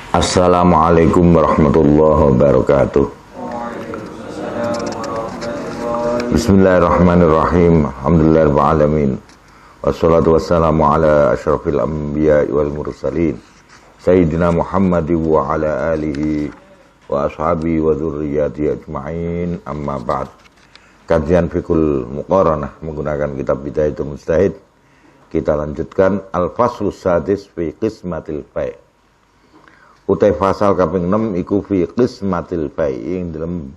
Assalamualaikum warahmatullahi wabarakatuh. Bismillahirrahmanirrahim. Alhamdulillahirabbil alamin. Wassalatu wassalamu ala asyrafil anbiya'i wal mursalin. Sayyidina Muhammad wa ala alihi wa ashabihi wa dzurriyyatihi ajma'in. Amma ba'd. Kajian fikul muqaranah menggunakan kitab Bidayatul Mujtahid. Kita lanjutkan al-faslus sadis fi qismatil fai'. Utai fasal kaping 6 iku fi qismatil fai' ing dalam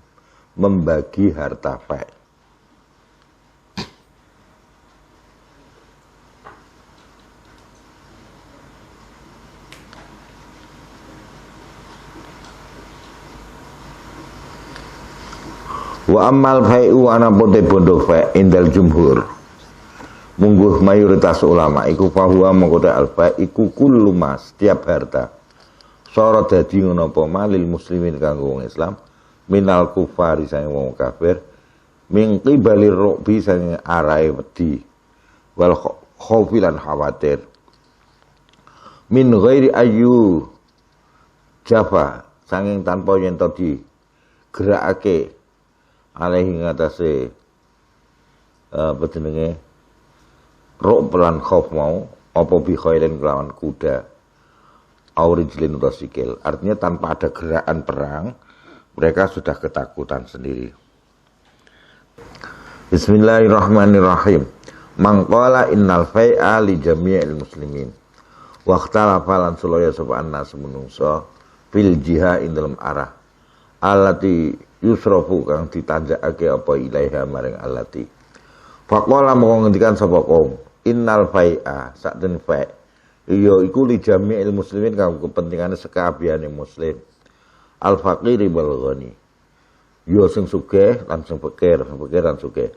membagi harta fai'. Wa ammal fai'u ana pote bondo fai' indal jumhur. Mungguh mayoritas ulama iku fahuwa mengkote al fai' iku kullu mas setiap harta. Sora dadi ngono apa malil muslimin kanggo wong Islam minal kufari sange wong kafir min qibalir ru'bi sange arahe wedi wal khaufi lan khawatir min ghairi ayu jafa sanging tanpa yen to digerakake alaihi ngatasé apa jenenge ru'b lan khauf mau apa bi khairin kelawan kuda aurijlin rosikil, artinya tanpa ada gerakan perang mereka sudah ketakutan sendiri. Bismillahirrahmanirrahim. Mangqala innal fai'a li jami'il muslimin wa ikhtalafa lan sulaya sapa annas menungso fil jihad ing dalam arah allati yusrafu kang ditanjakake apa ilaiha maring allati faqala mongko ngendikan sapa kaum innal fai'a sakden fai' iya iku li jami'il muslimin kanggo kepentingane sekabehane muslim al faqiri wal ghani ya sing sugih lan sing fakir lan sugih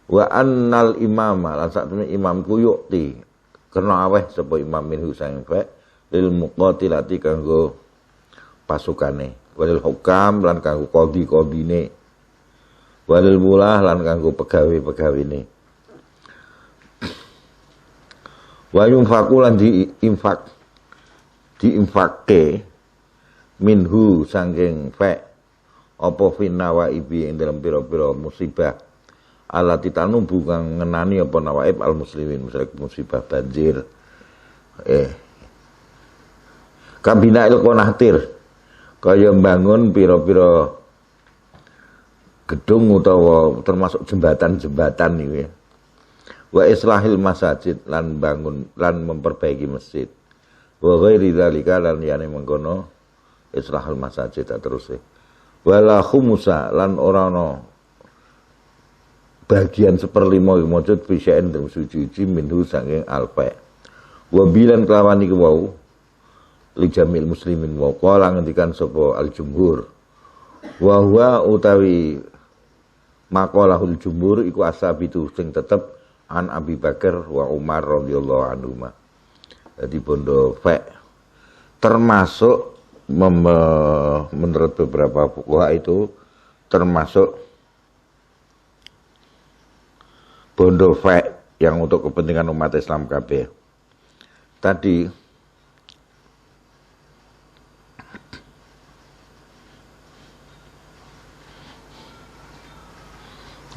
wa annal imama lan sakjane imam ku yukti kena aweh sapa imam minhu sang fa lil muqatilati kanggo pasukane walil hukam lan kanggo qadhi-qadhine walil mulah lan kanggo pegawe-pegawene wa yunfaqulan diinfakke minhu sangking fa apa finawaibi ing dalam pira-pira musibah alati tanubu kang ngenani apa nawaib al muslimin misalnya musibah banjir kabina il qonahtir kaya mbangun pira-pira gedung utawa termasuk jembatan-jembatan iki ya. Wa islahil masajid lan bangun lan memperbaiki masjid wa ghairi dzalika lan yani mengkono islahul masajid terus wala khumusa lan ora ana bagian 1/5 mujud bisaen dalam suci minhu saking alfa wa bilan kelawan iku wau li jamil muslimin wa qala ngendikan sapa al jumhur wa huwa utawi maqalahul jumhur iku asabitu sing tetep an Abi Bakar wa Umar radhiyallahu anhuma. Jadi bondo fa termasuk menurut beberapa fuqaha itu termasuk bondo fa yang untuk kepentingan umat Islam kabeh. Tadi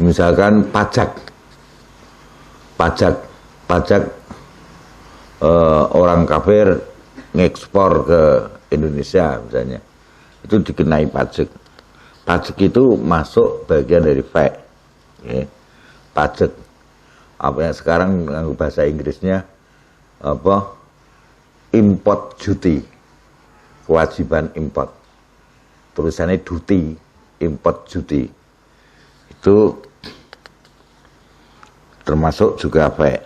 misalkan pajak orang kafir ngekspor ke Indonesia misalnya itu dikenai pajak itu masuk bagian dari fai ya. Pajak apa yang sekarang nganggo bahasa Inggrisnya apa import duty, kewajiban import, tulisannya duty, import duty itu termasuk juga fai.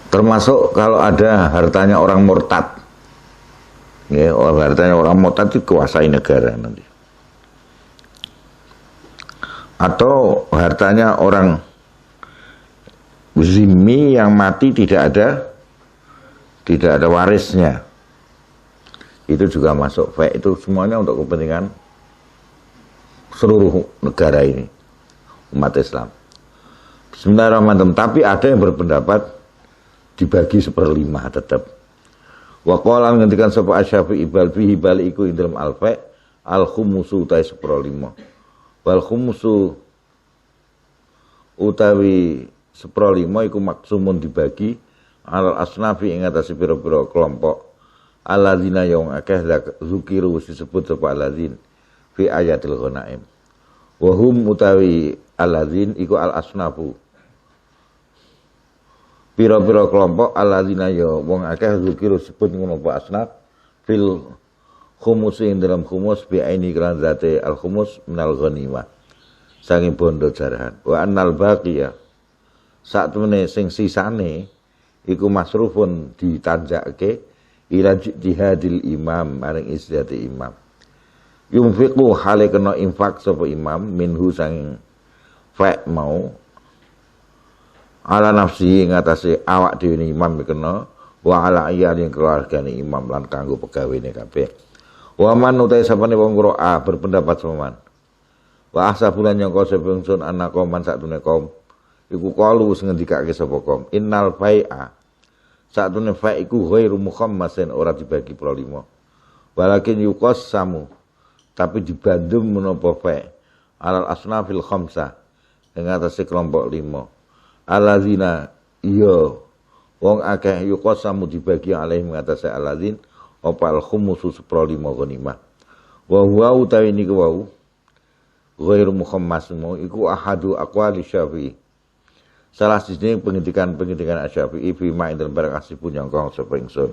Termasuk kalau ada hartanya orang murtad, ya, hartanya orang murtad dikuasai negara nanti. Atau hartanya orang zimmi yang mati tidak ada warisnya. Itu juga masuk fai, itu semuanya untuk kepentingan seluruh negara ini, umat Islam. Bismillahirrahmanirrahim. Tapi ada yang berpendapat dibagi 1/5 tetap. Wa qala ngendikan sapa Asy-Syafi'i bal fihi bal iku ing dalem al-fa' al-khumusu ta 1/5. Wal khumusu utawi 1/5 iku maksumun dibagi al asnafi ing atase pira-pira kelompok alladzina yang akeh zukiru disebut sapa alladzin fi ayatil ghanaim. Wa hum utawi alladzin iku al asnafu pira-pira kelompok alladzina ya wong akeh zukiru disebut ngono apa asnaf fil khumus ing dalam khumus bi aini kan zate al khumus minal ghanimah saking bondo jarahan wa annal baqiya sak temene sing sisane iku masrufun ditanjakake ila jihadil imam maring istihati imam yumfiqu hale kena infak sapa imam minhu saking fa mau ala nafsi ngatasi awak dhewe imam kena wa ala iyali keluargane imam lan kanggo pegawene kabeh wa man utai sapane wong qira'a berpendapat seman wa ahsabulan nyangka sebengsun anak man satune kaum iku kalu wis ngendikake sapa kaum innal fai'a satune fa iku ghairu mukhammasin ora dibagi 1/5 walakin yuqassamu tapi dibandum menapa fa alal asnafil khamsah ing atase kelompok 5 alladzina iya wong akeh yuqassamu dibagi alaih mengatasi alladzin opal khumusu 1/5 ghanimah wa huwa utawi niku wau ghairu mukhammas iku ahadu aqwali Syafi'i salah siji pengendikan Asy-Syafi'i fi ma indal barang asipun nyangka sapa ingsun.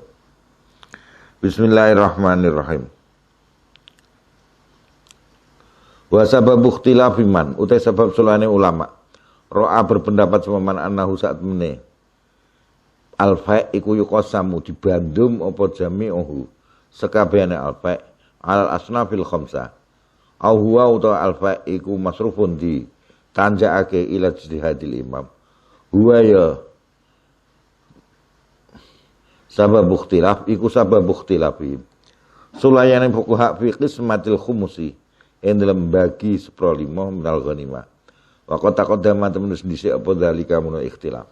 Bismillahirrahmanirrahim. Wa sababu ikhtilafi man utai sebab sulane ulama ro'a berpendapat semaman annahu saat mene al-fa' iku yuqasamu dibandum apa jami'uhu sekabehane al-fa' al asnafil khamsah au huwa utawa al-fa' iku masrufun di tanjakake ila ijtihadil imam huwa ya sabab ikhtilaf iku sabab ikhtilafi sulayane fuqaha fi qismatil khumusi ing dalam bagi 1/5 minal ghanimah wa qad taqaddama temen dhisik apa dalika mun ikhtilaf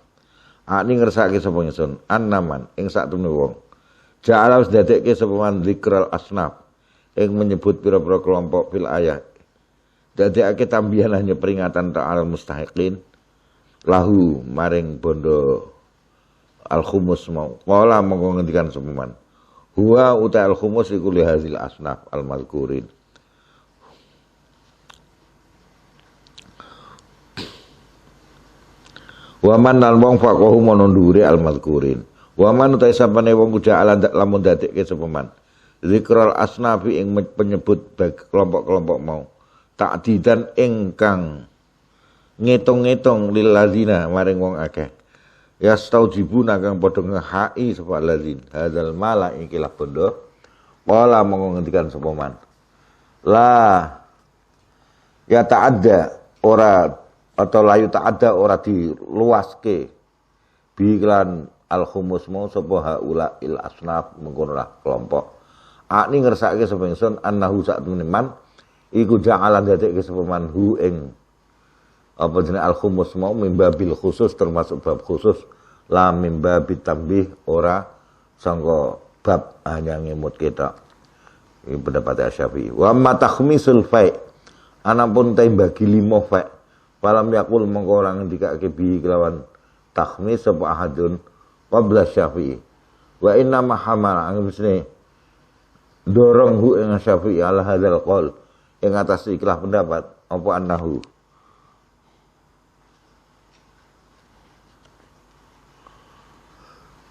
ani ngersake sapa ingsun annaman ing sak temene wong ja'ala wis dadekke sapa man dzikral asnaf ing menyebut pira-pira kelompok fil ayat dadekake tambihan hanya peringatan ta'al mustahiqin lahu maring bondo al khumus mau qala monggo ngendikan sapa man huwa uta al khumus iku li hadzal asnaf al mazkurin wa man lan wong faqahu mono ndure al mazkurin wa man uta sapane wong ja'ala lamun dadekke sapa man zikral asnafi ing penyebut kelompok-kelompok mau ta'didan ingkang ngitung-ngitung lil ladzina maring wong akeh yastaujibuna kang padha ngehaki sapa ladzin hadzal mala ikilah bondo qala monggo ngendikan sapa man la ya ta'adda ora atau layu ta'adda ora diluaske biklan al khumus mau sapa haula il asnaf mengkono kelompok ani ngersake sapa ingsun annahu sak temene man iku ja'ala dadekke sapa man hu ing apa jenenge al khumus mau mimbabil khusus termasuk bab khusus la mimbabit tambih ora sangka bab hanya ngemut kita ini pendapat Asy-Syafi'i wa ma takhmisul fa' anapun ta bagi 5 fa' falam yaqul mongko ora ngendikake bi kelawan takhmis sapa ahadun qabla Syafi'i wa inna ma hamala anggone dorong hu ing Syafi'i ala hadzal qaul ing atas ikhlas pendapat apa annahu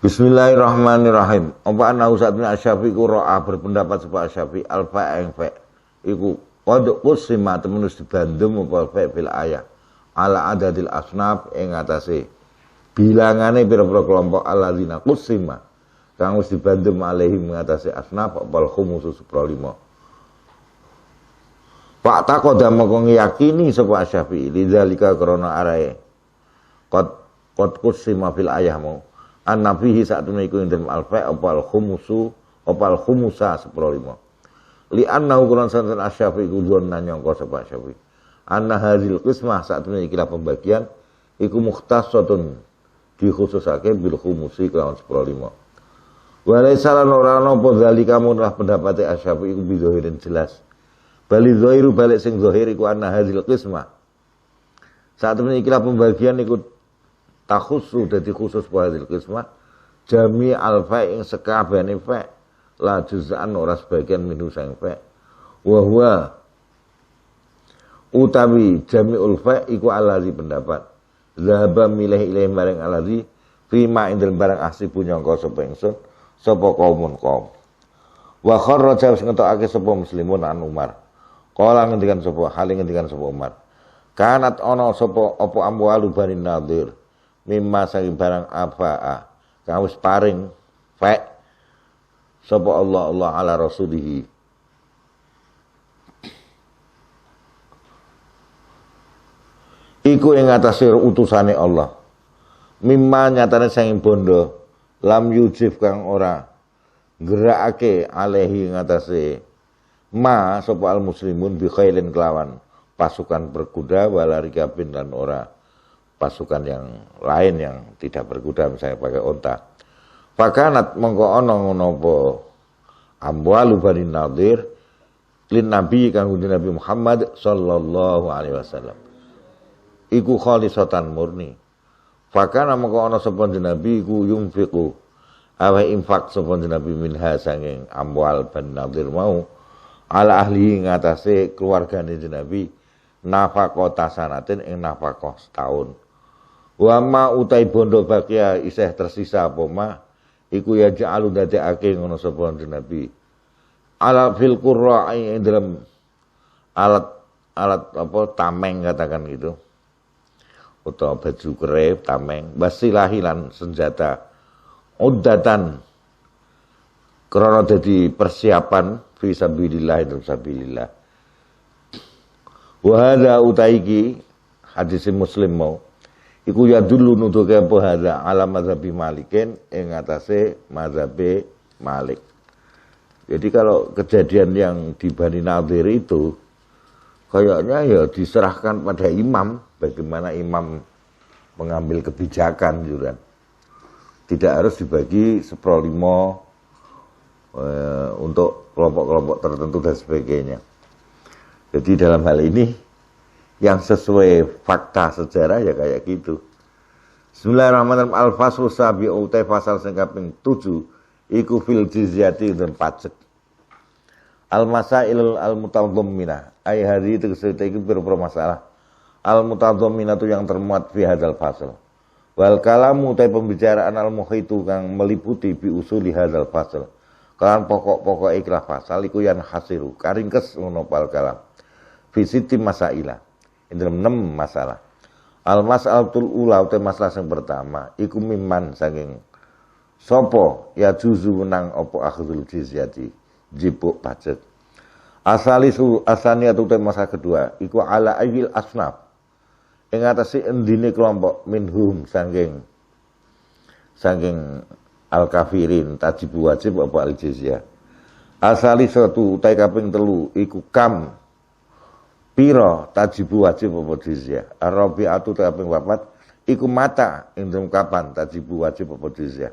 Bismillahirrahmanirrahim. Apa annahu satuna Asy-Syafi'i ku ra'a berpendapat sapa Asy-Syafi'i al-fa' ing fa' iku qad qusima temenus dibandum apa fa' fil ayat ala adadil asnaf ing atase bilangane pira-pira kelompok alladzina qusima kang wis dibandum alaihim ing atase asnaf apa khumus 1/5. Pak takoda mongko ngiyakini sapa Asy-Syafi'i lidzalika krana arae qad qusima fil ayah mau an-nafihi satune iku ing dalem al-fa' opal khumusu opal khumusa 1/5 li annahu quran sanad Asy-Syafi'i ku dzon nyangka sapa Asy-Syafi'i anna hadzal qismah satune ikilah pembagian iku mukhtasatun dikhususake bil khumusi kelawan 1/5. Walaysa lan ora ana apa zalika munah pendapate Asy-Syafi'i iku bizahirin jelas. Bali zahiru balik sing zahir iku anna hadzal qismah. Saat ini ikilah pembagian iku takhusu dadi khusus hadzal qismah jami al-fa' ing sekabehane fa' la juz'an ora sebagian minhu sang fa' wa huwa utawi jami'ul fa' iku alazi pendapat zahaba milih ilaih bareng alazi fima indel barang asli punyangka sapa ingsun sapa kaumun kaum wa kharraja sing ngetokake sapa muslimun an Umar kala ngendikan sapa hale ngendikan sapa Umar kanat ana sapa apa amwalu Bani Nadir mimma saking barang apa kang wis paring fa sapa Allah ala rasulih iku ing atase utusane Allah mimma nyatane saking bondo lam yujib kang ora gerakake alehi ngatasé ma sapa al muslimun bi khailin kelawan pasukan berkuda walarikabin dan ora pasukan yang lain yang tidak berkuda misalnya pakai onta. Fakanat mengko ana ngono apa amwalu Bani Nadir lin nabi kang Nabi Muhammad sallallahu alaihi wasallam iku khalisatan murni. Fakana mengko ana sapa Nabi iku yunfiqu awa infak sapa Nabi minha sanging amwal Bani Nadir mau ala ahli ngatasé keluargane Nabi nafaqah tasanatin ing nafaqah setahun. Wa ma utai bondo bakia isih tersisa apa ma iku ya ja'alu dadekake ngono sapa Nabi. Ala fil qurra'i ing dalam alat apa tameng katakan gitu. Utawa baju kerep, tameng, basilahi lan senjata uddatan krana dadi persiapan fi sabilillah dalam sabilillah. Wa hadza utaiki hadis Muslim mau iku ya dulu nuduhke apa hadza ala mazhabi Malikin ing atase mazhabe Malik. Jadi kalau kejadian yang di Bani Nadir itu kayaknya ya diserahkan pada imam, bagaimana imam mengambil kebijakan juga. Tidak harus dibagi 1/5 untuk kelompok-kelompok tertentu dan sebagainya. Jadi dalam hal ini yang sesuai fakta sejarah ya kayak gitu. Bismillahirrahmanirrahim. Al-faslu sabi'u utai fasal sing kaping 7 iku fil jizyati dan pajak. Al-masail al-mutadhammina ay hari itu iki beberapa masalah al-mutadhammina itu yang termuat fi hadzal fasal. Wal kalamu utai pembicaraan al-muhitu kang meliputi bi usuli hadzal fasal. Kan pokok-pokok ikhlas fasal iku yang hasiru karingkes ngono pal kalam. Fi siti masailah. Ini dalam 6 masalah. Al-mas'alatul ula utai masalah yang pertama iku miman saking sopo ya juzu menang opo akhdul jizyati jipuk pajak. Asani atau masalah kedua iku ala ayil asnaf ing atase endine kelompok minhum saking al kafirin tajibu wajib apa al jizyah. Asali satu utai kaping 3 iku kam piro tajibu wajib apa jizyah. Ar-rabi'atu kaping 4 iku mata ing dalem kapan tajibu wajib apa jizyah.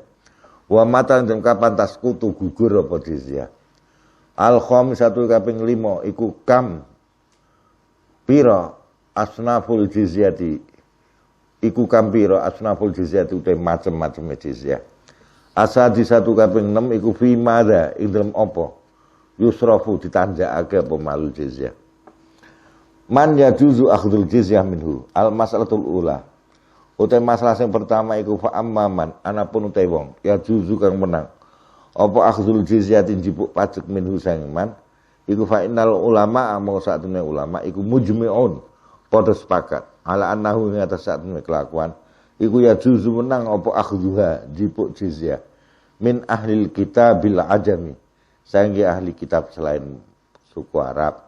Wa mata ing dalem kapan taskutu gugur apa jizyah. Al-khamisatu kaping 5 iku kam piro asnaful jizyati iku kam piro asnaful jizyati utai macem-macem jizyah. Asadi satu kaping 6 iku fi madza ing dalem apa yusrafu ditanjakake apa malu jizyah. Man yajuzu akhdul jizyah minhu. Al-mas'alatul ula. Utai masalah yang pertama iku fa amman anapun utai wong yajuzu kang menang. Apa akhdul jizyah jipuk pajak minhu sang man iku fa innal ulama mau satune ulama iku mujmi'un padha sepakat ala annahu ing atas satune kelakuan iku yajuzu menang apa akhduha jipuk jizyah min ahlil kitabil ajami sange ahli kitab selain suku Arab.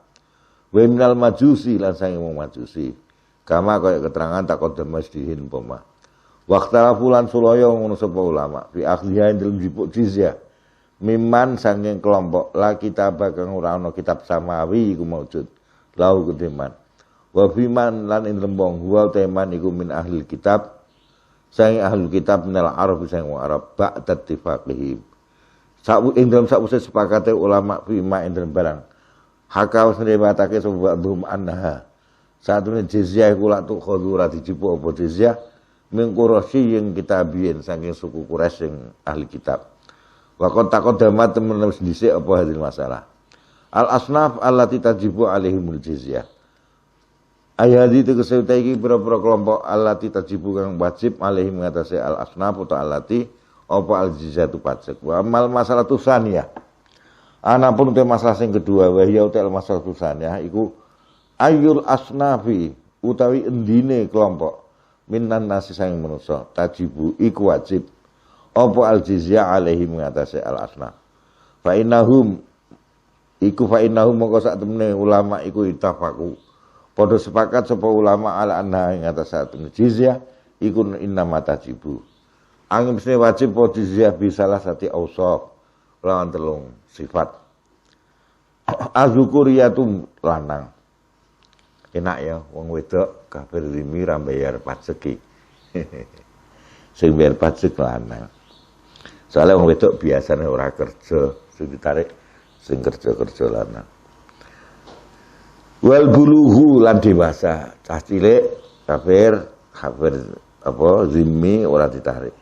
Wa minal majusi lan sange wong majusi. Kama kaya keterangan takut masdihin poma. Waqtala fulan sulaya ngono sapa ulama fi akhliha dalem jipuk jizyah. Miman sange kelompok la kitab kang ora ana kitab samawi iku maujud. Lau kedeman. Wa fiman lan ing lembong huwa teman iku min ahli kitab sang ahli kitab minal arab sang wong Arab ba'da ittifaqihim. Ing dalam sakwise sepakate ulama fima ing dalam barang hakau sendiriwatake sapa ba'dhum annaha satune jizyah iku lak tu khudura dijipu apa jizyah min Quraisy yang kitabiyin saking suku Quraisy sing ahli kitab. Wa qad taqaddama temen dhisik apa hadil masalah. Al asnaf allati tajibu alaihimul jizyah. Ayat itu keseuta iki pira-pira kelompok allati tajibu kang wajib alaihim ngatasi al asnaf utawa allati apa al-jizyatu pajak. Wa amal masalah tusaniyah. Anapun te masalah sing kedua wa ya utel masalah tusaniyah iku ayul asnafi utawi endine kelompok minan nasi sang manusa tajibu iku wajib apa al-jizyah alaihim ngatasi al-asnaf. Fa innahum mongko sak temene ulama iku itafaku. Padha sepakat sapa ulama ala anha ing atas sak temene jizyah iku innama tajibu. Angin mesti wajib jizyah bisalah sati ausaf lawan telung sifat. Azukuriyatu lanang. Enak ya wong wedok kafir zimmi ra bayar pajak iki. Sing bayar pajak lanang. Soalnya wong wedok biasanya ora kerja, sing ditarik sing kerja lanang. Wal buluhu lan dewasa, cah cilik kafir apa zimmi ora ditarik.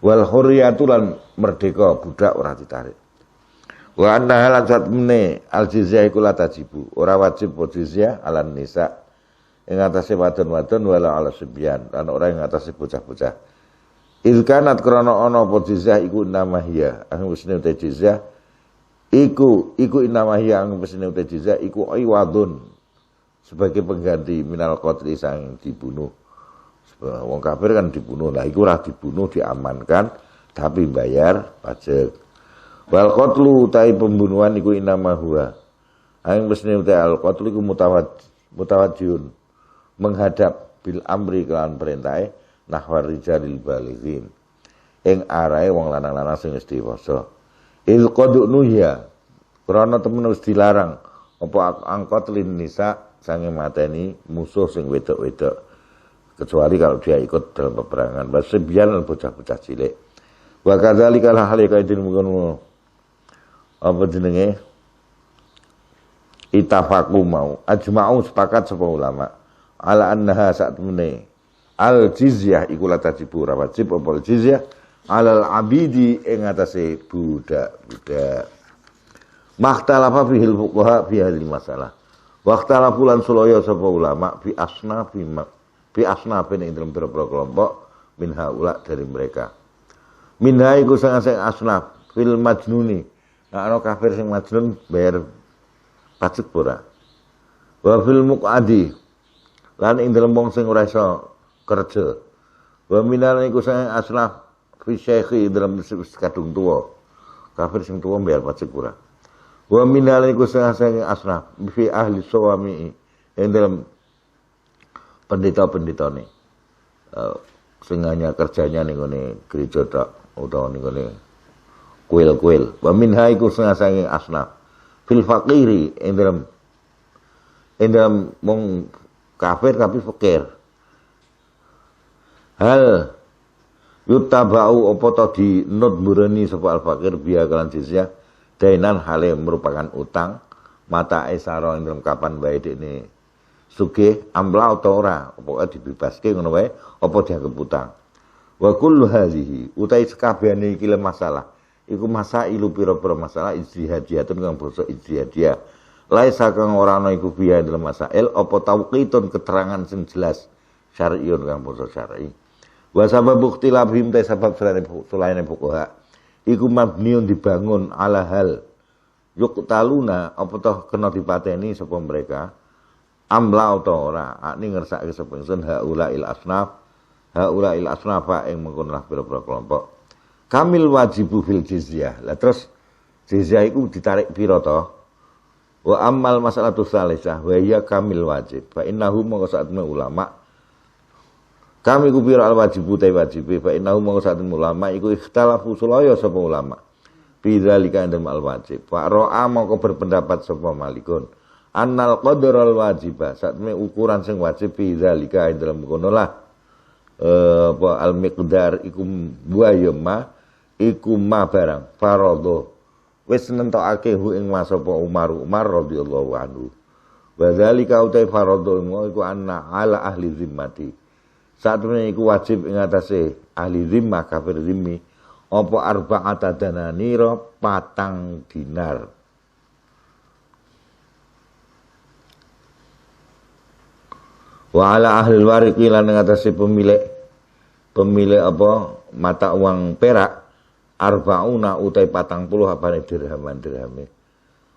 Wal hurriyatu lan merdeka budak ora ditarik. Wa anna lan satmene al jizyah iku la tajibu, ora wajib jizyah alan nisa ing atase wadon-wadon wala ala subyan lan ora ing atase bocah-bocah. Ilkanat krana ana apa jizyah iku namahia, ang wis ne jizyah iku namahia ang wis ne jizyah iku iwadun sebagai pengganti minal qatli sang dibunuh. Wong kafir kan dibunuh, lah iku ora dibunuh diamankan tapi bayar pajak. Wal qatlu tai pembunuhan iku inama huwa. Aing mesne uta al qatlu iku mutawajjihun menghadap bil amri kelan perintahe nahwar rijalil balighin. Ing arahe wong lanang-lanang sing wis dewasa. Il qadu nuhya krana temen wis dilarang apa angqatlin nisa sange mateni musuh sing wedok-wedok. Kecuali kalau dia ikut dalam peperangan. Basebyan bocah-bocah cilik. Wa kadzalika hal kaidin mungkin apa jenenge? Itafaku mau ajma'u sepakat sapa ulama ala annaha saat temene al jizyah iku la tajibu wajib apa jizyah alal abidi ing atase budak-budak. Makhtalafa fihil fuqaha fi hadhihi masalah. Waqtalafu lan sulaya sapa ulama fi asnafin ing dalam beberapa kelompok min haula dari mereka. Minha iku sing asnaf fil majnuni. Nah ana kafir sing majnun bayar pajak ora. Wa fil muqadi lan ing dalam wong sing ora iso kerja. Wa minal iku sing asnaf fi syekhi dalam kadung tuwa. Kafir sing tuwa bayar pajak ora. Wa minal iku sing asnaf fi ahli sawami ing dalam pendeta-pendeta nih, sing hanya kerjanya ning ngene gereja tok utawa ning ngene kuil-kuil. Wa minha iku sange asnaf fil faqiri ing dalam wong kafir tapi fakir. Hal yutabau apa to di not mureni sapa al fakir biya kalan jizyah dainan hale merupakan utang mata esaro ing dalam kapan bae dekne sugih amla atau ora pokoke dibebaske ngono wae apa dianggap utang. Wa kullu hadhihi utai sekabehane iki masalah iku masailu pira-pira masalah ijtihadiyatun kang basa ijtihadiyah laisa kang ora ana iku biya dalam masail apa tauqitun keterangan sing jelas syar'iyyun kang basa syar'i. Wa sabab ikhtilafihim ta sebab selain fuqaha iku mabniun dibangun ala hal yuqtaluna apa toh kena dipateni sapa mereka amla atau ora akni ngersake sapa ingsun haula il asnafa ing mengkono pira-pira kelompok kamil wajibu fil jizyah. Lah terus jizyah iku ditarik pira to? Wa ammal masalatu tsalisah wa ya kamil wajib fa innahu mongko saatme ulama kami ku pira al wajibu ta wajib fa innahu mongko saatme ulama iku ikhtalafu sulaya sapa ulama bidzalika indal al wajib fa ra'a mongko berpendapat sapa malikun annal qadral wajibah satme ukuran sing wajib fi zalika dalam kono lah apa al miqdar iku buaya ma iku ma barang faradho wis nentokake hu ing mas apa Umar radhiyallahu anhu wa zalika utai faradho iku anna ala ahli zimmati satme iku wajib ing atase ahli zimmah kafir zimmi apa arba'ata dananira 4 dinar. Wa ala ahli wariqi lan ngatasi pemilik apa mata uang perak arbauna utai 40 apane dirhame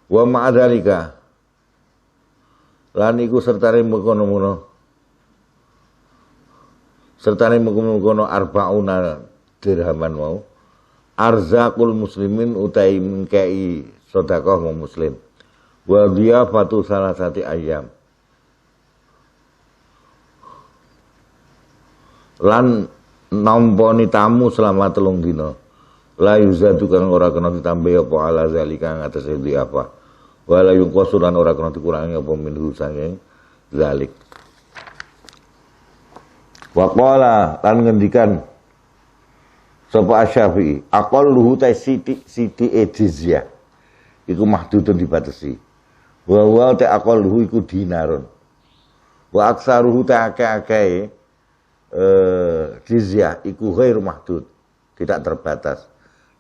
wa ma'adzalika lan iku sertane mengkono arbauna dirhaman mau arzakul muslimin utai mengkai sedekah wong muslim wa dhiyafatu salasati ayyam lan namponi tamu selama 3 dina la yuzadu kang ora kena ditambahi apa ala zalika ngatese di apa wala yungqasu lan ora kena dikurangi apa minhu saking zalik wa qala lan ngendikan sapa Asy-Syafi'i aqalluhu ta siti jizyah iku mahdudun dibatasi wa ta aqalluhu iku dinarun wa aksaruhu ta akeh jizyah iku ghairu mahdud tidak terbatas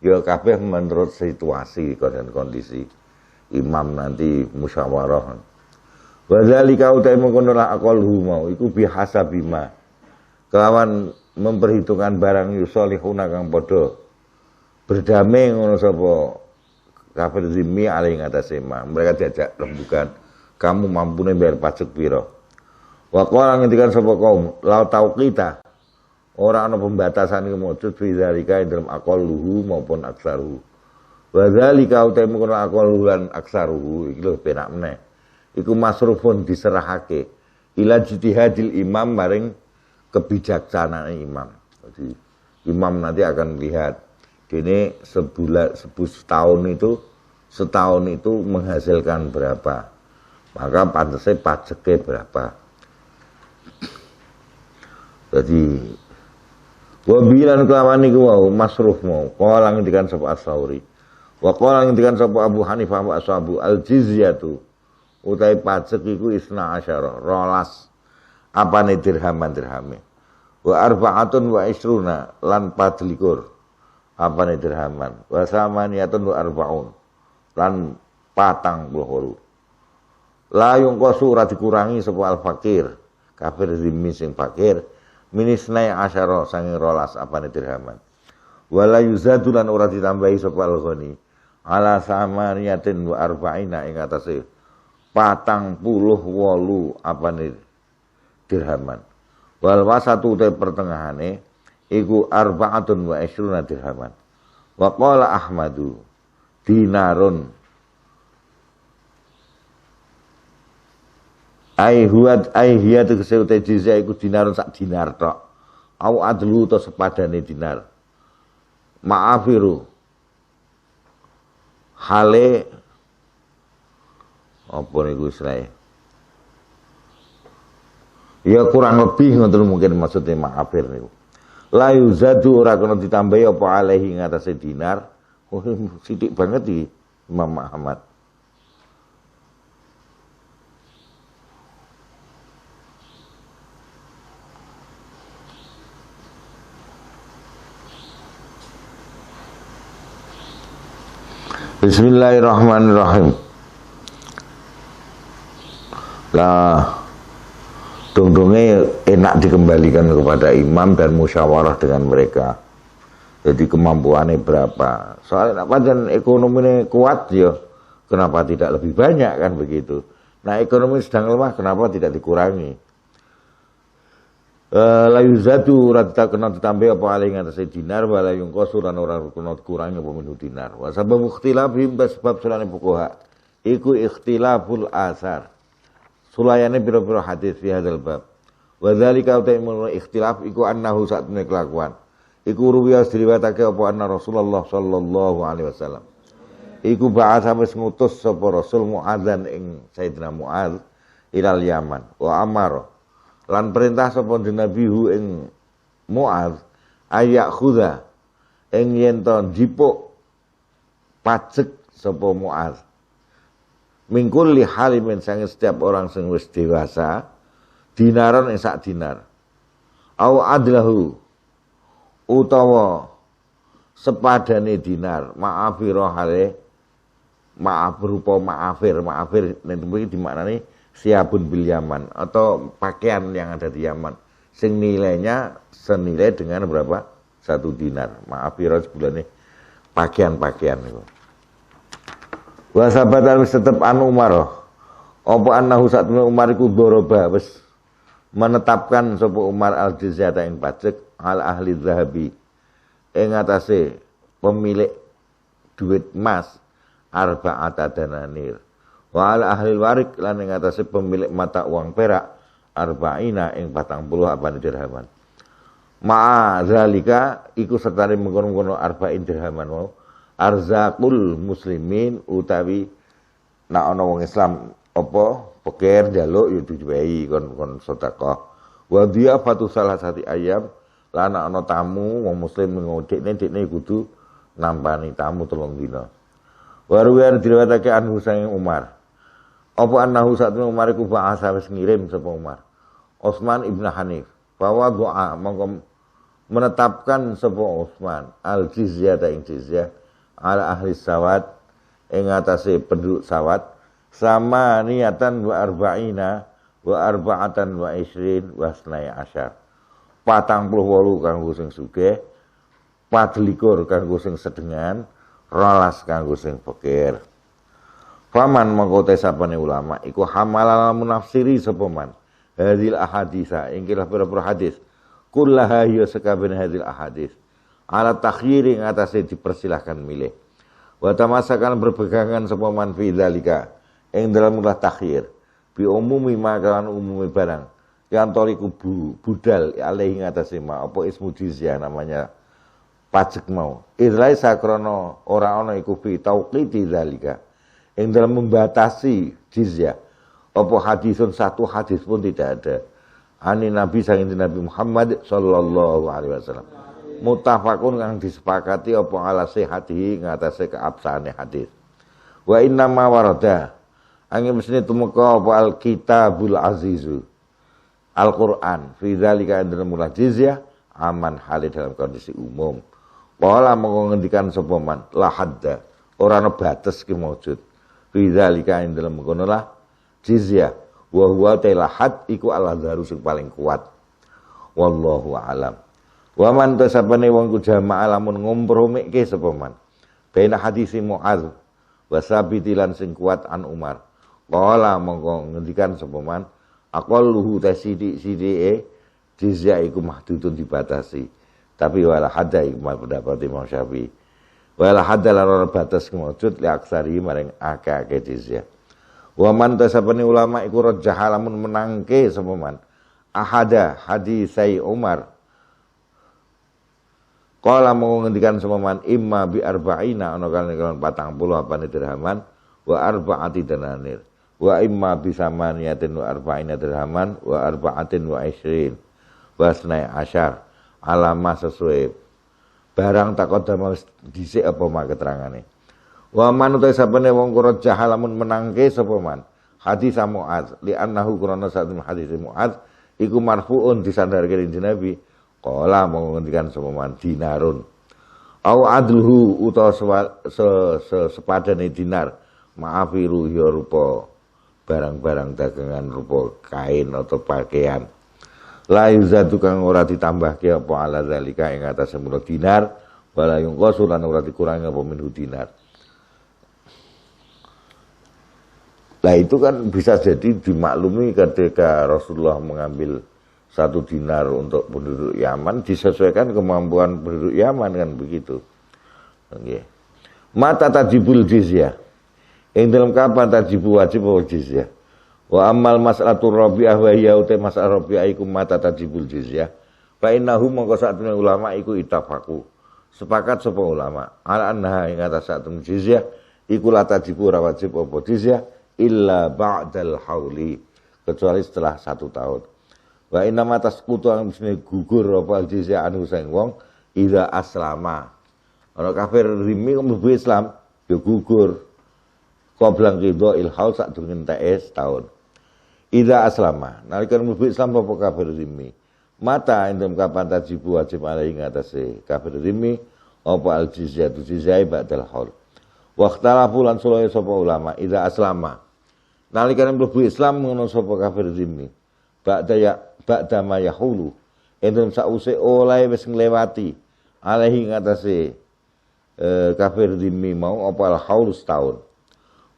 ya kabeh menurut situasi dan kondisi imam nanti musyawarah wa dzalika utai mengkono la aqalhu mau iku bihasabima kelawan memperhitungkan barang yusolihuna kang padha berdamai ngono sapa kafir zimmi alai ngatasé mereka diajak rembugan kamu mampune bayar pajak pira. Wa qala ngendikan sapa kaum la tauqita ora ana pembatasan iku mujud fi zalika dalam aqalluhu maupun aksaruhu wa zalika utai mung aqalluhu lan aksaruhu iki lho penak meneh iku masrufun diserahake ila jitihadil imam maring kebijaksanaan imam. Jadi imam nanti akan lihat ini setahun itu menghasilkan berapa maka pantasnya pajaknya berapa. Jadi wabilan kelawan niku wau masruf mau qala ngendikan sapa As-Sauri wa qala ngendikan sapa Abu Hanifah wa ashabu al-jizyatu utai pajak iku isna asyara rolas apane dirhame wa arba'atun wa isruna lan 24 apane dirhaman wa samaniyatun wa arba'un lan 48 la yungqasu ora dikurangi sapa al-fakir kafir zimmi sing fakir minisnai asyara sanging rolas apane dirhaman wala yuzadu lan ora ditambahi sapa al-ghani ala samaniyatin wa arba'ina ing atase 48 apane dirhaman wal wasatu te pertengahane iku arba'atun wa isruna dirhaman wa qala Ahmadu dinarun hiya tegese uta jizya iku dinarun sak dinar tok au adlu to sepadane dinar ma'afiru hale apa niku istilahnya ya kurang lebih ngoten mungkin maksudnya ma'afir niku la yuzadu ora kena ditambahi apa alaihi ngatasé dinar sithik banget iki Imam Ahmad. Bismillahirrahmanirrahim. Lah dongdongnya enak dikembalikan kepada imam dan musyawarah dengan mereka. Jadi kemampuannya berapa? Soalnya apa dan ekonominya kuat ya, kenapa tidak lebih banyak kan begitu? Nah ekonomi sedang lemah, kenapa tidak dikurangi? La yuzadu rata kena ditambah apa alih ngatasé dinar wala yungqasu lan ora kena dikurangi apa minhu dinar. Wa sabab ikhtilafihim sebab sulane fuqaha iku ikhtilaful asar. Sulayane pira-pira hadis fi hadzal bab. Wa dzalika ta'imul ikhtilaf iku annahu satune kelakuan. Iku ruwiya diriwayatake apa anna Rasulullah sallallahu alaihi wasallam. iku ba'atsa wis ngutus sapa Rasul Muadzan ing Sayyidina Muadz ilal Yaman wa amara lan perintah sapa Nabihu ing Muadz ayak khuda ing yen to jipuk pajek sapa Muadz mingkul li halimin sange setiap orang sing wis dewasa dinaron ing sak dinar au adlahu utawa sepadane dinar ma'afiro hale maaf berupa maafir nek mriki dimaknani siabun bil Yaman atau pakaian yang ada di Yaman sing nilainya senilai dengan berapa? 1 dinar. Ma'afiro sebulane pakaian-pakaian itu. Wa sabatan wis tetep an Umar. Apa annahu satune Umar iku doroba wis menetapkan sapa Umar al-jizyah ing pajak al ahli zahabi ing atase pemilik duit emas arba'ata dananir wa al ahli warik lan ing atase pemilik mata uang perak arba'ina ing 40 apane dirhaman ma'a zalika iku sertane mengkono-kono arba'in dirhaman mau arzaqul muslimin utawi nek ana wong Islam apa pikir njaluk ya diwehi kon sedekah wa dia fatu salah satu ayam lan ana tamu wong muslim dekne kudu nampani tamu 3 dina wa ruwiyan diriwayatake anhu saking Umar apa annahu satune Umar iku ba'asa wis ngirim sapa Umar Utsman ibn Hanif bahwa doa mongko menetapkan sapa Utsman al jizyah ing jizyah ala ahli sawat ing atase penduduk sawat sama niatan wa arba'ina wa arba'atan wa isrin wa snai asyar 48 kanggo sing sugih 24 kanggo sing sedengan 12 kanggo sing fakir faman mangko tesapane ulama iku hamalal munafsiri sapa man hadil ahaditsa ing kira pira hadis kullaha ya sakabeh hadil ahadits ala takhyiri ngatasi dipersilahkan milih wa tamasakan berpegangan sapa man fi dzalika ing dalam ulah takhyir bi umumi makalan umumi barang yang toriku budal alaihi ngatasi ma apa ismu jizyah namanya pajak mau idlai sakrono ora ana iku fi tauqiti dzalika ing dalam membatasi jizyah apa hadisun satu hadis pun tidak ada ani Nabi saking Nabi Muhammad sallallahu alaihi wasallam muttafaqun kang disepakati apa ala sihatihi ngatasé keabsahane hadis wa inna ma warada angin mesine tumeka apa al kitabul azizu Al-Qur'an fi dzalika dalam mulah jizyah aman halid dalam kondisi umum wala mengko ngendikan sapa man la hadda ora ana batas ki maujud fi dzalika dalam mengkono lah jizyah wa huwa had iku al-azharu sing paling kuat wallahu alam wa man tasabane wong ku jamaah lamun ngompromekke sapa man baina hadisi Muadz wa sabiti lan sing kuat an Umar qala mongko ngendikan sapa man aqalluhu tasidi jizyah iku mahdudun dibatasi tapi wala hadda iku pendapat Imam Syafi'i wala hadda lan batas kemujud li aksari maring akeh jizyah wa man tasabani ulama iku rajah lamun menangke sapa man ahada hadisai Umar qala mau ngendikan sapa man imma bi arba'ina ana kan 40 apane dirhaman wa arba'ati dananir wa imma bi samaniyatin wa arba'ina dirhaman wa arba'atin wa isrin wa snai asyar alama sesuai barang takodama dhisik apa mak keterangane wa man uta sapane wong rajah lamun menangke sapa man hadis Muadz li annahu qurana sa'at hadis Muadz iku marfuun disandarke dening Nabi qala mau ngendikan sapa man dinarun au adluhu utawa sepadane dinar ma'afiru ya rupa barang-barang dagangan rupa kain atau pakaian la yuzatu kang ora ditambahke apa ala zalika ing atas semula dinar wala yungqasu lan ora dikurangi apa minhu dinar. Nah itu kan bisa jadi dimaklumi ketika Rasulullah mengambil 1 dinar untuk penduduk Yaman disesuaikan kemampuan penduduk Yaman kan begitu. Okay. Mata tajibul jizyah. Yang dalam kapan tajibu wajib atau jizyah. Wa amal mas'alatul rabi'ah wa hiya uta mas'al rabi'ah iku mata tajibul jizyah. Fa innahu mongko satune ulama iku itafaqu. Sepakat sapa ulama ala annaha ing atas satune jizyah iku la tajibu ora wajib apa jizyah illa ba'dal hauli, kecuali setelah 1 tahun. Wa inna ma tasqutu ang gugur apa jizyah anu sing wong ida aslama. Ana kafir rimi mlebu Islam ya gugur. Qablang ridho ilhaul sak durung entek setahun. Ida aslama, nalika mlebu Islam apa kafir rimi. Mata indem kapan tajibu wajib alaihi ngatasé kafir rimi apa al jizyah tu jizyah ba'dal haul. Waqtalafu lan sulaya sapa ulama ida aslama. Nalika mlebu Islam ngono sapa kafir zimmi. Ba'da ma yahulu. Endem sause oleh wis nglewati alaihi ngatasé kafir zimmi mau apa al haul setahun.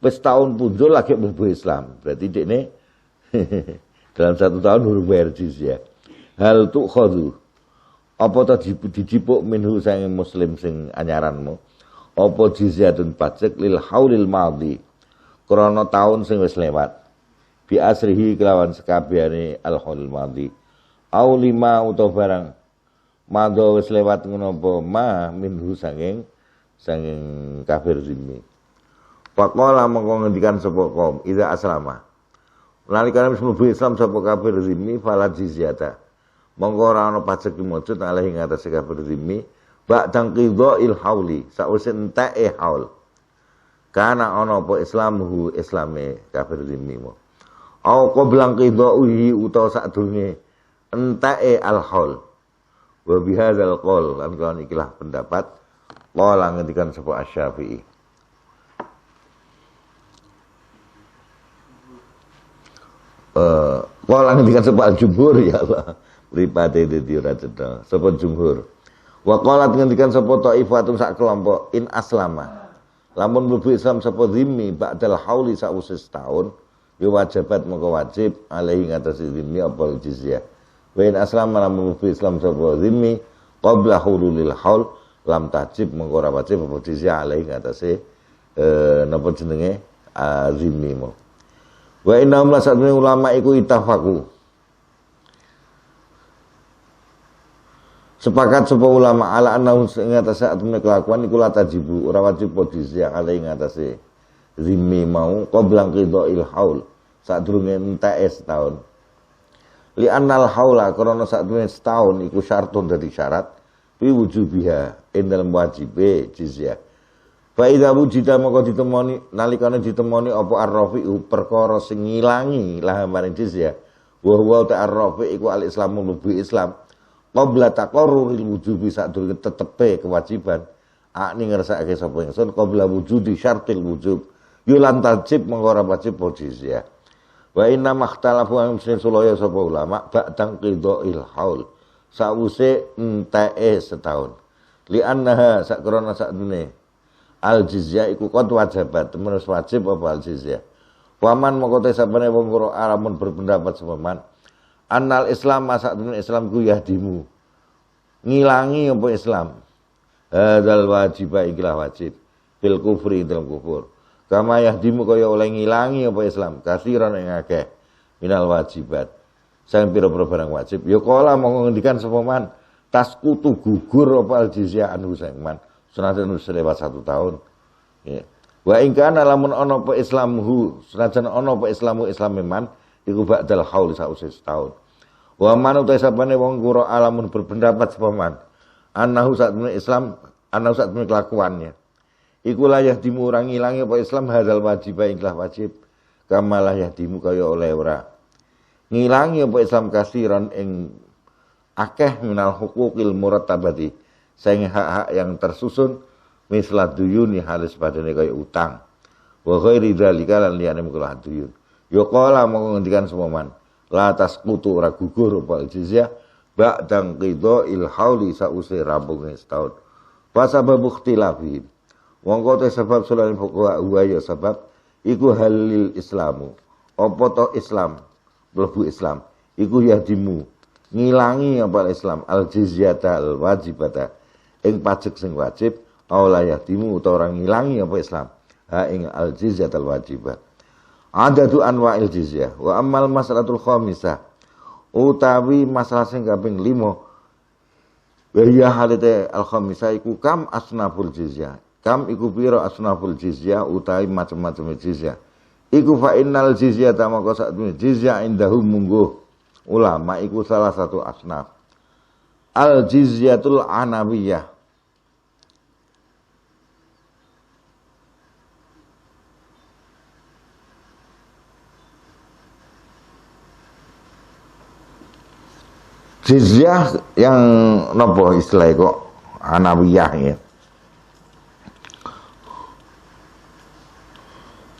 Wis tahun punjul lagi mlebu Islam. Berarti dekne dalam 1 tahun huruf bayar jizyah. Hal tu khadu. Apa ta dijipuk minhu sang muslim sing anyaranmu. Apa jizyatun pajak lil haulil madhi krana taun sing wis lewat bi asrihi kelawan sekabehane al haulil madhi au lima utawa barang madha wis lewat ngono apa ma minhu sanging kafir zimmi. Faqala mongko ngendikan sapa kaum idza aslama nalika wis mlebu Islam sapa kafir zimmi fala jizyata mongko ora ana pajak dimujud alih ing atase kafir zimmi ba'dang qidha'il hauli sause enteke haul kana ana apa islamuhu islame kafir zimmi mo au qablang qidha'ihi utawa sadurunge enteke al haul wa bihadzal qaul lan kan ikilah pendapat qala ngendikan sapa Asy-Syafi'i qala ngendikan sapa al-jumhur ya Allah mripate dadi ora cetha sapa jumhur. Wa qalat ngendikan sapa taifatun sak kelompok in aslama. Lamun mlebu Islam sapa zimmi ba'dal hauli sause setahun ya wajibat moko wajib alaihi ngatasi zimmi apa jizyah. Wa in aslama lamun mlebu Islam sapa zimmi qabla hululil haul lam tajib moko ora wajib apa jizyah alaihi ngatasi napa jenenge zimmi mo. Wa inna ulama iku itafaqu. Sepakat sapa ulama ala annahu ing atase atune kelakuan iku la tajibu ora wajib jizyah alai ing atase zimmi mau qablang qidha'il haul sadurunge entek setahun. Li annal haula krana sadurunge setahun iku syartun dadi syarat fi wujubiha ing dalem wajibe jizyah. Fa idza wujida moko ditemoni nalikane ditemoni apa ar-rafi'u perkara sing ngilangi lah maring jizyah. Wa huwa ta'arrafi iku al-islamu lubi Islam. Qabla taqarruril wujubi sadurunge tetepe kewajiban akni ngersakake sapa ingsun qabla wujudi syartil wujub yulan tajib mengko ora wajib jizyah. Wa inna makhtalafu an sulaya sapa ulama ba'dang qidha'il haul sawuse enteke setahun li annaha sakrona sakdene al jizyah iku qad wajibat terus wajib apa al jizyah. Waman mengko te sapane wong ora alamun berpendapat sepaman annal Islam masa dunia Islam ku yahdimu ngilangi apa Islam hadzal wajibah ikilah wajib bil kufri dalam kufur kama yahdimu kaya oleh ngilangi apa Islam kasiran ing akeh minal wajibat sang pira-pira barang wajib ya kala monggo ngendikan sapa man taskutu gugur apa al jizyah anu sang man senajan lewat 1 tahun ya wa in kana lamun ana apa Islamhu senajan ana apa Islamu Islam man iku ba'dal haul sause setahun. Wa man uta sapane wong kura alamun berpendapat sepaman annahu satune Islam annahu satune kelakuannya iku layah dimurang ilangi apa Islam hadzal wajib ikhlas wajib kamalah yahdimu kaya oleh ora ngilangi apa Islam kasiran ing akeh minal huquqil murattabati sing hak-hak yang tersusun mislah duyuni halis padane kaya utang wa ghairi dzalika lan liyane muklah duyun. Ya qala monggo ngendikan sepaman la tasqutu ora gugur apa jizyah ba'dang qidha'il hauli sause rampung setahun. Fa sabab ikhtilafi. Wong kote sebab sulane fuqaha wa ya sebab iku halil Islamu. Apa to Islam? Mlebu Islam iku yahdimu ngilangi apa Islam al jizyata al wajibata ing pajak sing wajib aula yahdimu utawa ora ngilangi apa Islam ha ing al jizyata al wajibat. Adadu anwa'il jizyah wa ammal mas'alatul khamisah utawi masalah sing kaping 5 wa hiya halate al khamisah iku kam asnaful jizyah Kam iku pira asnaful jizyah utawi macam-macam jizyah. Iku fa innal jizyah ta maka sakjane jizyah indahum mungguh ulama iku salah satu asnaf. Al jizyatul anawiyah. Jizyah yang nopo istilahnya kok anawiyah ya.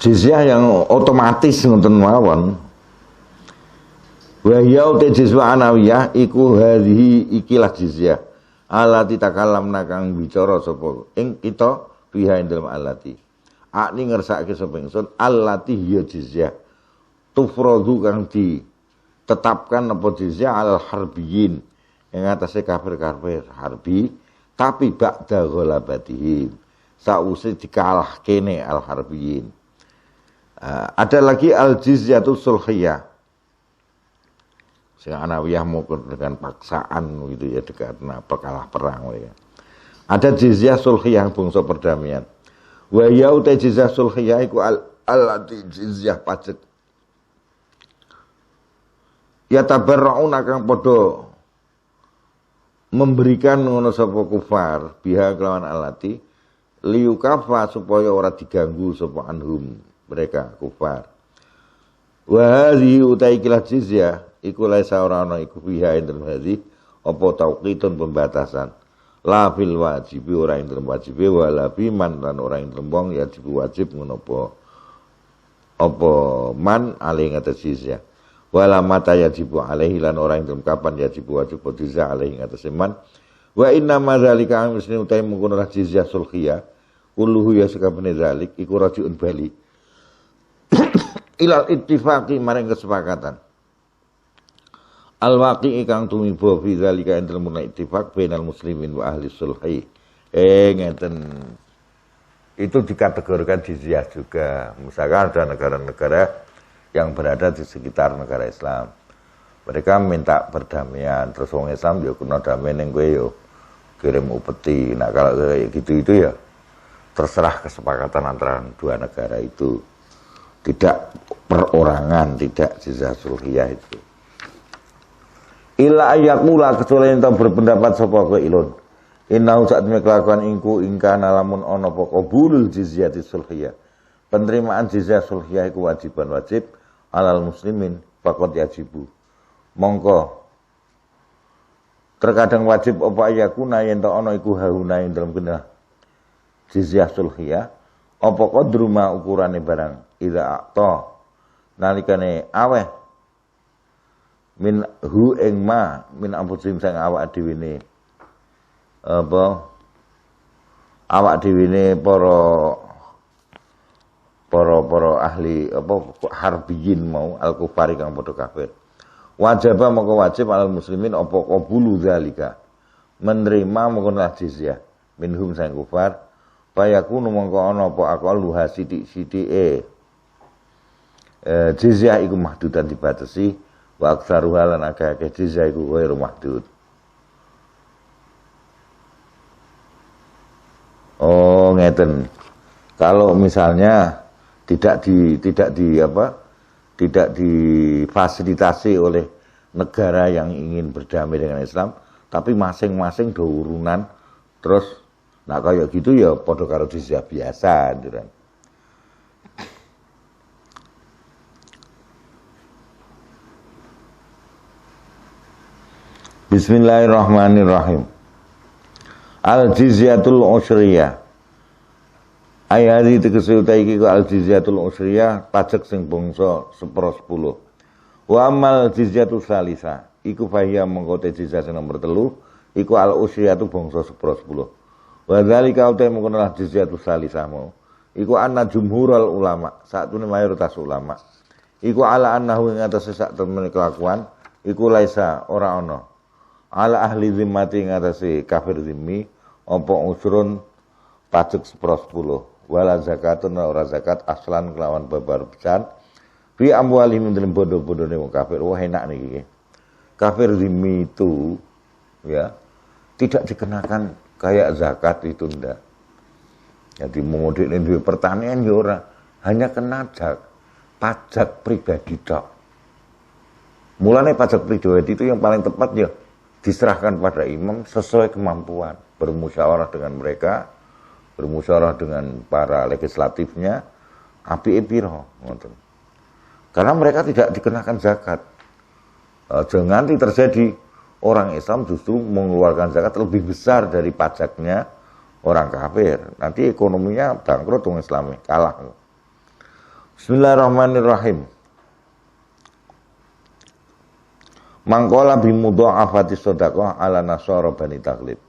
Jizyah yang otomatis ngoten mawon. Wa ya uta jizyah anawiyah iku hadhihi ikilah jizyah. Alati takalamna kang bicara sapa ing kita biha ing dalem alati. Akni ngersake sapa ingsun alati ya jizyah. Tufradu kang ditetapkan apa jizyah al harbiyin ing atase kafir-kafir harbi tapi ba'da ghalabatihim sause dikalah kene al harbiyin. Ada lagi al-jizyatul sulhiyah. Sing anawiyah mungkin dengan paksaan gitu ya karena kalah perang ya. Ada jizyah sulhiyah bangsa perdamaian. Wa ya uta jizyah sulhiyah iku al-lati jizyah pajak. Ya tabarrauna kang padha memberikan ngono sapa kufar biha kelawan alati liukafa supaya ora diganggu sapa anhum mereka kufar. Wa hadhihi utai kilah jizyah iku laisa ora ana iku biha ing dalem hadhi apa tauqitun pembatasan. La fil wajib ora ing dalem wajib wala biman lan ora ing dalem wong ya wajib ngono apa man ali ngatas jizyah. Wala mata yajibu alaihi lan ora ing dalem kapan yajibu wajib jizyah alaihi ngatas man. Wa inna ma dzalika amsni utai mengkono jizyah sulhiyah kulluhu ya sakabene zalik iku rajiun bali ilal ittifaqi maring kesepakatan al waqi'i kang tumiba fi zalika indal munai ittifaq bainal muslimin wa ahli sulhi ngeten itu dikategorikan jizyah juga. Misalkan ada negara-negara yang berada di sekitar negara Islam, mereka minta perdamaian, terus wong Islam yo kena damai ning kowe yo kirim upeti. Nah kalau kayak gitu itu ya terserah kesepakatan antara dua negara itu. Tidak perorangan, tidak jizyah sulhiyah itu. Ila ayakula kecuali ento berpendapat sapa kowe ilun. Innahu saat kelakuan ingku ingkana lamun ana apa qabulul jizyati sulhiyah. Penerimaan jizyah sulhiyah iku wajiban wajib alal muslimin faqad yajibu. Mongko terkadang wajib apa ayakuna yen ta ana iku hauna ing dalem kena jizyah sulhiyah apa qadru ma ukurane barang idza aqta nalikane aweh min hu ing ma min ampusim sang awak dhewe ne apa awak dhewe ne para ahli apa harbiyin mau al kufari kang padha kafir wajib moko wajib alal muslimin apa qabulu zalika menerima mengkono jizyah minhum sang kufar payakunu mongko ana apa aqallu sithik-sithike jizyah iku mahdudan dibatasi wa aktsaruha lan akeh jizyah iku ghairu mahdud. Oh ngeten. Kalau misalnya tidak difasilitasi oleh negara yang ingin berdamai dengan Islam, tapi masing-masing do urunan terus nah kayak gitu ya padha karo jizyah biasa gitu kan. Bismillahirrahmanirrahim. Al-jizyatul usriyah. Ayat iki tegese utahe iki al-jizyatul usriyah pajak sing bangsa 1/10. Wa amal jizyatus salisa iku fahiya mengko te jizyah sing nomor 3 iku al-usriyatu bangsa 1/10. Wa dzalika utahe mengko jizyatus salisa mau iku anna jumhurul ulama, satune mayoritas ulama iku ala annahu ing atase sak temene kelakuan iku laisa ora ana ala ahli zimmati ngatasi kafir zimmi apa usrun pajak 1/10 wala zakatun ora zakat aslan kelawan babar pisan fi amwalihim dalam bodoh-bodone wong kafir. Wah enak niki kafir zimmi itu ya tidak dikenakan kayak zakat itu ndak Jadi mengudikne duwe pertanian ya ora, hanya kena pajak pribadi tok. Mulane pajak pribadi itu yang paling tepat ya diserahkan pada imam sesuai kemampuan, bermusyawarah dengan mereka, bermusyawarah dengan para legislatifnya, apike piro ngoten. Karena mereka tidak dikenakan zakat. Jangan nanti terjadi orang Islam justru mengeluarkan zakat lebih besar dari pajaknya orang kafir. Nanti ekonominya bangkrut orang Islami, kalah. Bismillahirrahmanirrahim. Mangkola bimudha'afati shadaqah ala nasara bani taglib.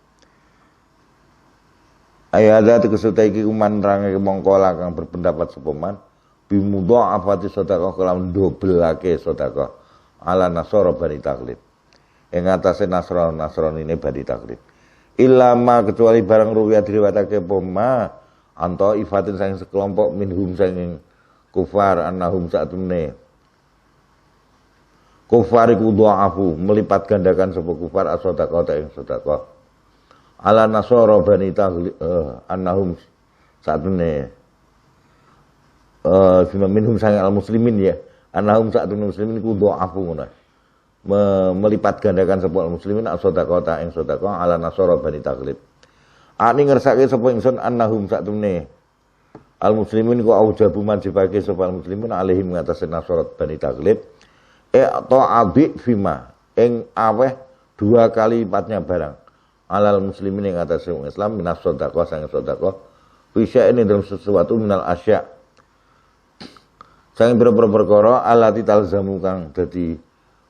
Ayat kesutai iki kuman range mangkola kang berpendapat sepeman bimudha'afati shadaqah kelawan dobelake sedekah ala nasara bani taglib. Ing atase nasrani bani taglib. Ilama kecuali barang ruwiyah diriwayatake poma anto ifatin saking sekelompok minhum saking kufar annahum sa'atune kufar iku dha'afu melipat gandakan sapa kufar as-shadaqah ing sedekah ala nasara bani taglib annahum sa'atune minhum saking al-muslimin ya annahum sa'atune muslimin iku dha'afu ngono melipat gandakan sapa muslimin as-shadaqah ing sedekah ala nasara bani taglib. Ani ngersake sapa ingsun annahum satemene al muslimin ku aujabu majibake sapa muslimin alaihim ngatasé nasara bani taglib ta'abi fima ing aweh 2 kali lipatnya barang alal muslimin ing ngatasé wong Islam minas sedekah sang sedekah bisa ini dalam sesuatu minal asya sang boro perkara alati talzamu kang dadi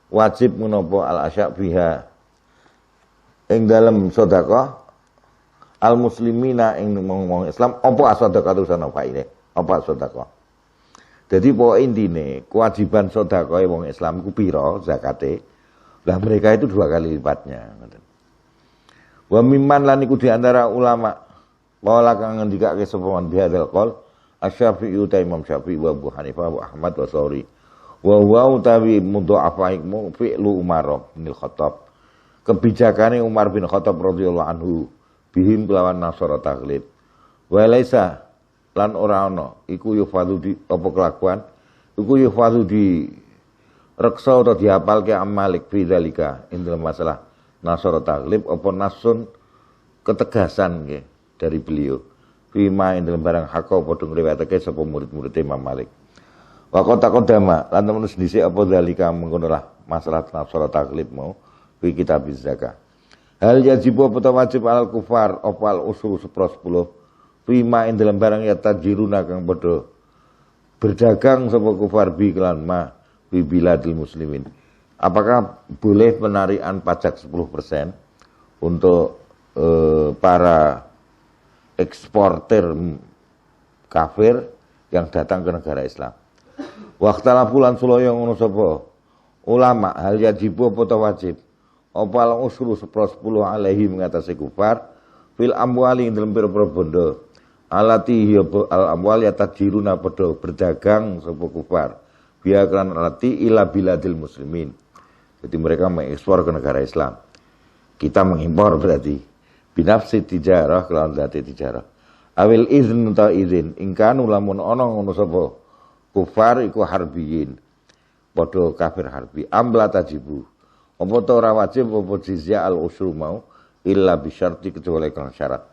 wajib menapa al asya biha ing dalam sedekah al muslimina ing wong Islam apa sedekah tusana faile apa sedekah. Jadi pokoke intine kewajiban sedekah wong Islam ku pira zakate. Lah mereka itu 2 kali lipatnya ngoten. Wa mimman lan iku di antara ulama wala kang ngendikake sapa man bihadzal qaul Asy-Syafi'i ta Imam Syafi'i wa Abu Hanifah wa Ahmad wa Tsauri wa huwa utawi mudha'afa hikmu fi'lu Umar bin Khattab. Kebijakane Umar bin Khattab radhiyallahu anhu bihim kelawan nasara taglib. Wa laisa lan ora ana iku yufadu di apa kelakuan iku yufadu di reksa atau dihafalke Malik fi zalika ing dalam masalah nasara taglib apa nasun ketegasan nggih dari beliau fima ing dalam barang hakau padha ngriwayatake sapa murid-murid Imam Malik. Wa qad qadama lan temen dhisik apa zalika mengkono lah masalah nasara taglib mau fi kitab zakah. Hal yajibu apa wajib al kufar apa al usul 10 fima ing dalam barang ya tajiruna kang padha berdagang sapa kufar bi kelan ma bi biladil muslimin. Apakah boleh penarian pajak 10% untuk para eksportir kafir yang datang ke negara Islam? Waqtala fulan sulaya ngono sapa ulama hal yajibu apa wajib apa al usru 10 alaihi mengatasi kufar fil amwali dalam pira-pira bondo alati al amwal yatajiruna padha berdagang sapa kufar biya kan alati ila biladil muslimin. Jadi mereka mengekspor ke negara Islam. Kita mengimpor berarti binafsi tijarah kelawan zati tijarah. Awil izin ta izin ingkanu lamun ana ngono sapa kufar iku harbiyin. Padha kafir harbi amla tajibu. Apa ta ora wajib apa jizya al usru mau illa bisyarti kecuali dengan syarat.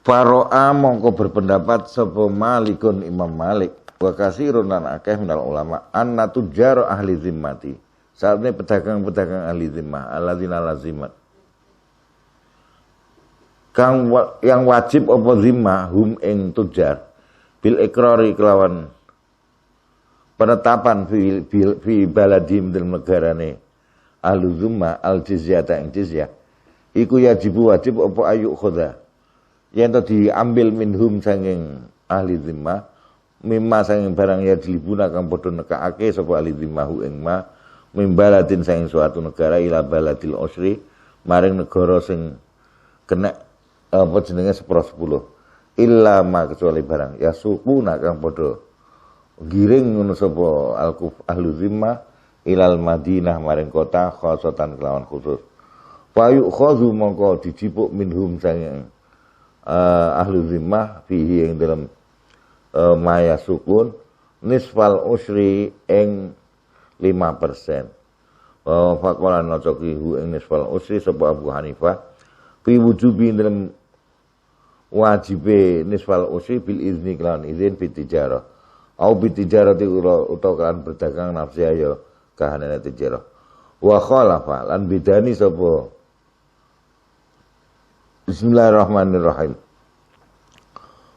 Faro'a mongko berpendapat sapa Malikun Imam Malik wa kasirun lan akeh minal ulama anna tujar ahli zimmati. Saatnya pedagang-pedagang ahli zimmah alladzina lazimat. Yang wajib apa zimmah hum ing tujar bil ikrari kelawan penetapan fi baladim dalam negarane ahli zimmah al jizyata ing jizyah. Iku wajib apa ayu khoda yang tadi diambil minhum sanging ahli zimmah mimma sanging barang ya dilibuna kang padha nekake sapa ahli zimmahu ing ma mimbaladin sanging suatu negara ila baladil usri maring negara sing kena apa jenenge 10 illa ma kecuali barang ya suquna kang padha giring ngono sapa ahli zimmah ilal Madinah maring kota khosatan kelawan khusus. Payu khusu mongko dijipuk minhum sanging ahlu zimmah fihi yang dalam maya sukun nisfal usri ing 5%. Faqala nacokihu ing nisfal usri sapa Abu Hanifah fi wujubi dalam wajibe nisfal usri bil izni kelawan izin bitijarah au bitijarati utawa kan berdagang nafsi ya kahanane tijarah wa khalafa lan bidani sapa Bismillahirrahmanirrahim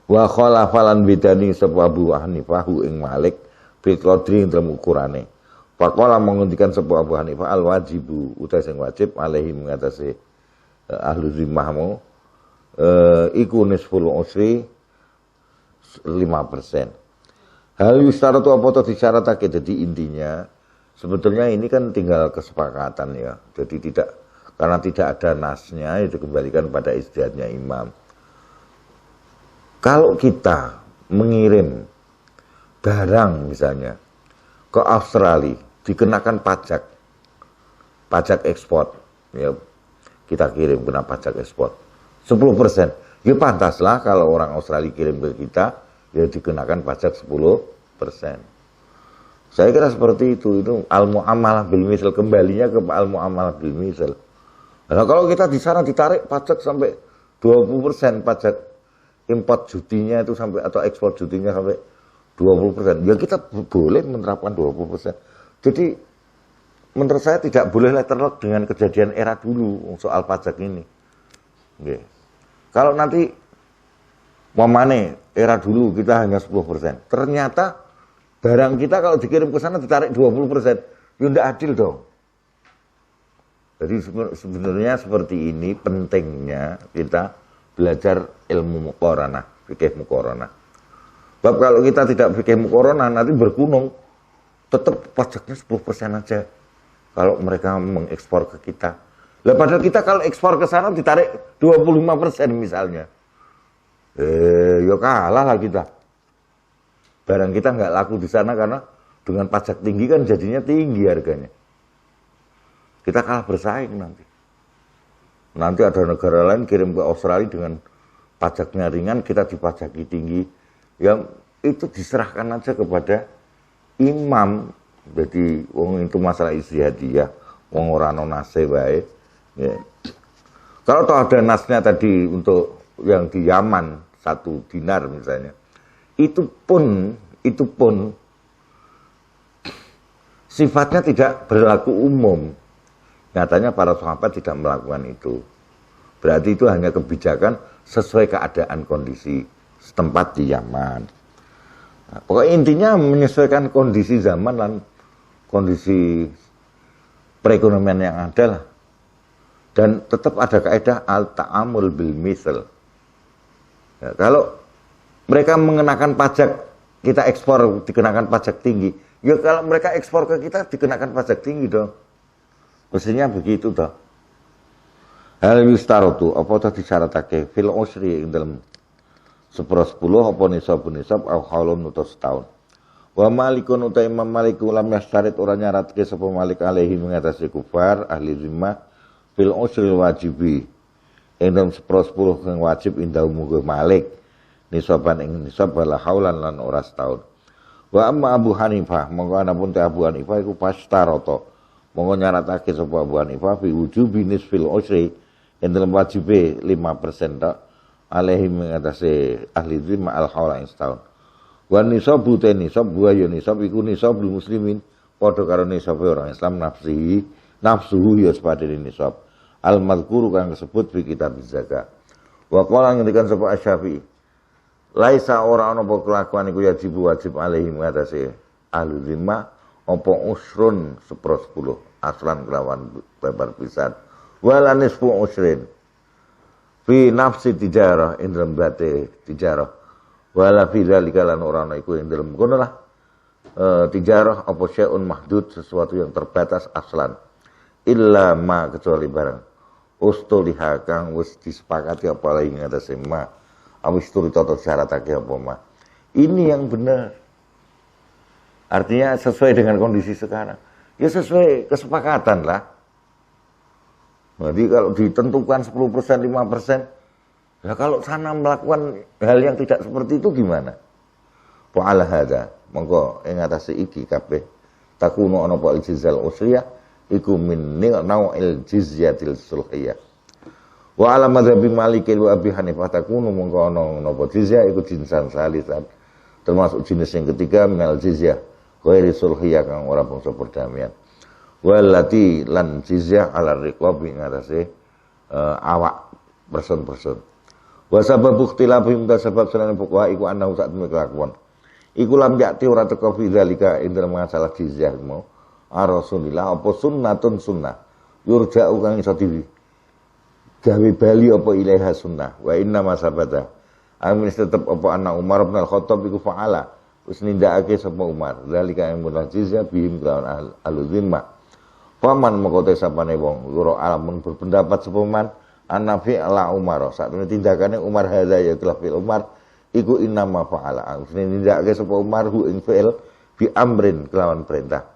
wa khalafa lan bidani sapa Abu Hanifah ing Malik bil qadri dalam ukurane faqala mengendikan sapa Abu Hanifah al wajibu uta sing wajib alaihi mengatasi ahlu zimmahmu iku nisful usri 5%. Hal yustaratu apa to disyaratake, jadi intinya sebetulnya ini kan tinggal kesepakatan ya. Jadi karena tidak ada nasnya itu dikembalikan pada ijtihadnya imam. Kalau kita mengirim barang misalnya ke Australia dikenakan pajak ekspor ya, kita kirim kena pajak ekspor 10%. Ya pantaslah kalau orang Australia kirim ke kita, ya dikenakan pajak 10%. Saya kira seperti itu al-mu'amalah bil misal, kembalinya ke al-mu'amalah bil misal. Nah, kalau kita di sana ditarik pajak sampai 20%, pajak import jutinya itu sampai atau ekspor jutinya sampai 20%, ya kita boleh menerapkan 20%. Jadi menurut saya tidak boleh letterlock dengan kejadian era dulu soal pajak ini. Okay. Kalau nanti mamane era dulu kita hanya 10%, ternyata barang kita kalau dikirim ke sana ditarik 20%, ya tidak adil dong. Jadi sebenarnya seperti ini pentingnya kita belajar ilmu muqaranah, fikih muqaranah. Sebab kalau kita tidak fikih muqaranah nanti berkunung, tetap pajaknya 10% aja kalau mereka mengekspor ke kita. Lah padahal kita kalau ekspor ke sana ditarik 25% misalnya. Ya kalah lah kita. Barang kita nggak laku di sana karena dengan pajak tinggi kan jadinya tinggi harganya. Kita kalah bersaing nanti. Nanti ada negara lain kirim ke Australia dengan pajaknya ringan, kita dipajaki tinggi. Yang itu diserahkan aja kepada imam. Jadi itu masalah ijtihadiyah, wong ora ono nase wae. Ya. Kalau toh ada nasnya tadi untuk yang di Yaman 1 dinar misalnya, itu pun sifatnya tidak berlaku umum. Nyatanya para sahabat tidak melakukan itu. Berarti itu hanya kebijakan sesuai keadaan kondisi setempat di Yaman. Nah, pokoknya intinya menyesuaikan kondisi zaman dan kondisi perekonomian yang ada lah. Dan tetap ada kaidah al-ta'amul bil misal. Ya, kalau mereka mengenakan pajak, kita ekspor dikenakan pajak tinggi. Ya kalau mereka ekspor ke kita dikenakan pajak tinggi dong. Mestinya begitu dong. Hal yustarotu, apa tadi syaratake fil usri ing dalam 1/10 apa nisab au haulun utus setahun. Wa malikun uta imam malik ulam yastarit ora nyaratke sapa malik alaihi mengatasi kufar ahli zimmah fil usri wajibi ing dalam 1/10 kang wajib indah muga malik nisaban ing nisab wala haulan lan ora setahun. Wa amma Abu Hanifah monggo anapun te Abu Hanifah iku pastaroto monggo nyaratake sapa Abu Hanifah fi wujubi nisfil usri ing dalam wajibe 5% tok alaihi mengatasi ahli zimmah al haula ing setahun. Wa nisabu te nisab wa ya nisab iku nisabul muslimin padha karo nisab orang Islam nafsuhu ya sepadane nisab al mazkuru kang disebut fi kitab zakat. Wa qala ngendikan sapa Asy-Syafi'i laisa ora ana apa kelakuan iku wajib alaihi mengatasi ahli zimmah apa usrun 1/10 aslan kelawan babar pisan wala nisfu usrin fi nafsi tijarah ing dalam bate tijarah wala fi dzalika lan ora ana iku ing dalam kono lah tijarah apa syai'un mahdud sesuatu yang terbatas aslan illa ma kecuali barang ustuliha kang wis disepakati apa lagi ngatasi ma awis turu toto syaratake apa ma ini yang benar artinya sesuai dengan kondisi sekarang ya sesuai kesepakatan lah. Jadi kalau ditentukan 10%, 5%, Nah kalau sana melakukan hal yang tidak seperti itu gimana? Wa ala hadza, monggo ing atase iki kabeh takunu ana apa al-jizyal usriyah iku min nau'il jizyatil sulhiyah. Wa ala madzhabi Malik wa Abi Hanifah takunu monggo ana napa jizyah iku jinsan salisan, termasuk jenis yang ketiga minal jizyah ghairi sulhiyah kang ora bangsa perdamaian. Walati lan jizyah ala riqab ing atase awak person-person. Wa sababu ikhtilafihim ta sebab senane fuqaha iku ana sak temene kelakuan. Iku lam yakti ora teka fi zalika ing dalem masalah jizyah mau. Rasulillah apa sunnatun sunnah. Yurja'u kang iso di gawe bali apa ilaiha sunnah. Wa inna masabata. Amin tetep apa ana Umar bin Al-Khattab iku fa'ala. Wis nindakake sapa Umar. Zalika yang munah jizyah bihim kelawan al-zimmah. Paman mengkote sapane wong loro alamun berpendapat sapa man An-Nafi ala Umar, saat ini tindakannya Umar hadza ya telah fil Umar, iku innama fa'ala. Ini tindakake sapa Umar hu ing fi'il bi amrin kelawan perintah.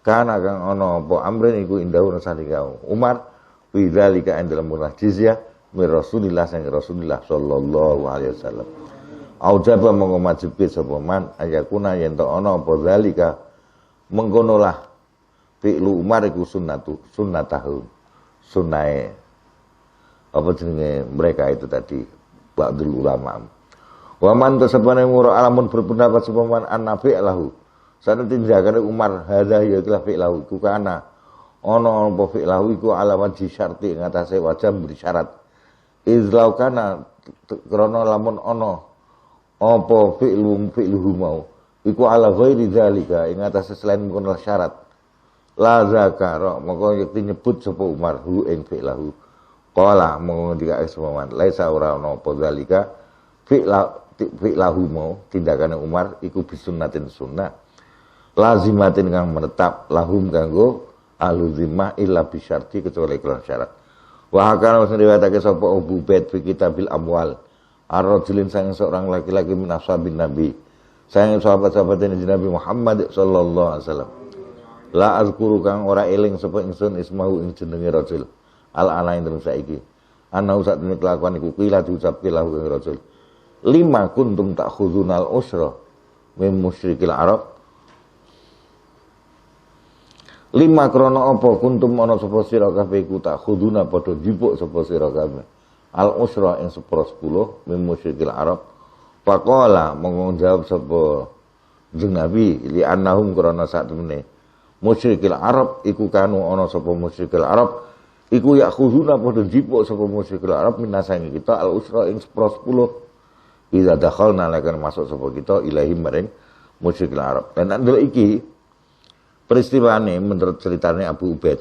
Kana kang ana apa amrin iku indahu rasane kau. Umar fi dzalika ing dalam munah jizyah mir Rasulillah sang Rasulullah sallallahu alaihi wasallam. Aujaba monggo majibke sapa man ayakuna yen to ana apa zalika mengkonolah fi'lu Umar iku sunnatahu sunnae apa jenenge mereka itu tadi ba'dul ulama. Wa man tasabana mura alamun berpendapat sepaman an-nafi lahu. Sana tindakan Umar hadza ya telah fi'lahu ku kana ana apa fi'lahu iku ala wajhi syarti ing atase wajah bersyarat. Izlau kana krana lamun ana apa fi'luhu mau iku ala ghairi zalika ing atase selain mengkono syarat. La zakara maka yakti nyebut sapa Umar hu ing fi'lahu. Qala mengendika sepaman laisa ora ana apa zalika fi'lahu mau tindakane Umar iku bisunnatin sunnah lazimatin kang menetap lahum kanggo aluzimmah illa bisyarti kecuali kelan syarat. Wa hakana wis riwayatake sapa Abu Ubaid fi kitabil amwal ar-rajulin sang seorang laki-laki min ashabin nabi sang sahabat-sahabat Nabi Muhammad sallallahu alaihi wasallam la azkuru kang ora eling sapa ingsun ismahu ing jenenge rajul al-ana ing terus saiki ana usah dene kelakuan iku kila diucapke lahu ing rasul lima kuntum ta'khudunal usra min musyrikil arab lima krana apa kuntum ana sapa sira kabeh iku ta'khuduna padha jipuk sapa sira kabeh al usra ing 10 min musyrikil arab faqala monggo jawab sapa jeneng Nabi li annahum krana sak temene musyrikil arab iku kanu ana sapa musyrikil arab iku yakhuzuna padha jipuk sapa musyrikul Arab minasangi kita al usra ing 10 idza dakhalna lakan masuk sapa kita ilahi maring musyrikul Arab. Dan andel iki peristiwane menurut ceritanya Abu Ubaid.